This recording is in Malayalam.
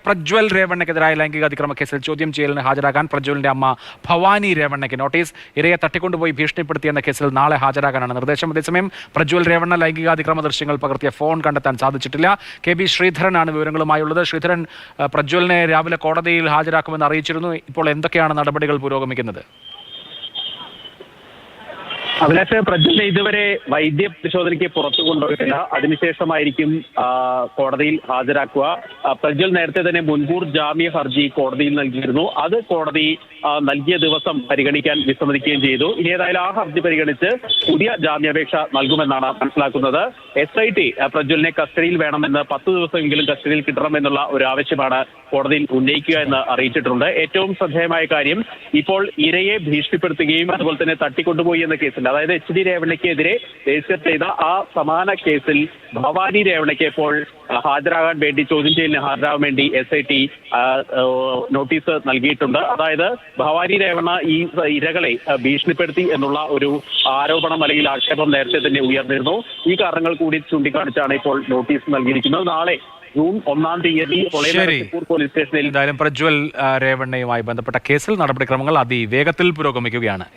പ്രജ്വൽ രേവണ്ണയ്ക്കെതിരായ ലൈംഗിക അതിക്രമ കേസിൽ ചോദ്യം ചെയ്യലിന് ഹാജരാകാൻ പ്രജ്വലിന്റെ അമ്മ ഭവാനി രേവണ്ണയ്ക്ക് നോട്ടീസ്. ഇരയെ തട്ടിക്കൊണ്ടുപോയി ഭീഷണിപ്പെടുത്തിയെന്ന കേസിൽ നാളെ ഹാജരാകാനാണ് നിർദ്ദേശം. അതേസമയം പ്രജ്വൽ രേവണ്ണ ലൈംഗികാതിക്രമ ദൃശ്യങ്ങൾ പകർത്തിയ ഫോൺ കണ്ടെത്താൻ സാധിച്ചിട്ടില്ല. KB ശ്രീധരനാണ് വിവരങ്ങളുമായുള്ളത്. ശ്രീധരൻ, പ്രജ്വലിനെ രാവിലെ കോടതിയിൽ ഹാജരാക്കുമെന്ന് അറിയിച്ചിരുന്നു. ഇപ്പോൾ എന്തൊക്കെയാണ് നടപടികൾ പുരോഗമിക്കുന്നത്? അഭിലാഷ്, പ്രജ്വലിനെ ഇതുവരെ വൈദ്യ പരിശോധനയ്ക്ക് പുറത്തു കൊണ്ടുപോയിട്ടില്ല. അതിനുശേഷമായിരിക്കും കോടതിയിൽ ഹാജരാക്കുക. പ്രജ്വൽ നേരത്തെ തന്നെ മുൻകൂർ ജാമ്യ ഹർജി കോടതിയിൽ നൽകിയിരുന്നു. അത് കോടതി നൽകിയ ദിവസം പരിഗണിക്കാൻ വിസമ്മതിക്കുകയും ചെയ്തു. ഇനി ഏതായാലും ആ ഹർജി പരിഗണിച്ച് പുതിയ ജാമ്യാപേക്ഷ നൽകുമെന്നാണ് മനസ്സിലാക്കുന്നത്. SIT പ്രജ്വലിനെ കസ്റ്റഡിയിൽ വേണമെന്ന് 10 ദിവസമെങ്കിലും കസ്റ്റഡിയിൽ കിട്ടണമെന്നുള്ള ഒരു ആവശ്യമാണ് കോടതിയിൽ ഉന്നയിക്കുക എന്ന് അറിയിച്ചിട്ടുണ്ട്. ഏറ്റവും ശ്രദ്ധേയമായ കാര്യം, ഇപ്പോൾ ഇരയെ ഭീഷണിപ്പെടുത്തുകയും അതുപോലെ തന്നെ തട്ടിക്കൊണ്ടുപോയി എന്ന കേസിൽ, അതായത് HD രേവണ്ണയ്ക്കെതിരെ രജിസ്റ്റർ ചെയ്ത ആ സമാന കേസിൽ ഭവാനി രേവണ്ണയ്ക്ക് ഇപ്പോൾ ഹാജരാകാൻ വേണ്ടി, ചോദ്യം ചെയ്യലിന് ഹാജരാകാൻ വേണ്ടി SIT നോട്ടീസ് നൽകിയിട്ടുണ്ട്. അതായത് ഭവാനി രേവണ്ണ ഈ ഇരകളെ ഭീഷണിപ്പെടുത്തി എന്നുള്ള ഒരു ആരോപണം അല്ലെങ്കിൽ ആക്ഷേപം നേരത്തെ തന്നെ ഉയർന്നിരുന്നു. ഈ കാരണങ്ങൾ കൂടി ചൂണ്ടിക്കാണിച്ചാണ് ഇപ്പോൾ നോട്ടീസ് നൽകിയിരിക്കുന്നത്. നാളെ ജൂൺ 1-ാം തീയതി പോലീസ് സ്റ്റേഷനിൽ എന്തായാലും പ്രജ്വൽ രേവണ്ണയുമായി ബന്ധപ്പെട്ട കേസിൽ നടപടിക്രമങ്ങൾ അതിവേഗത്തിൽ പുരോഗമിക്കുകയാണ്.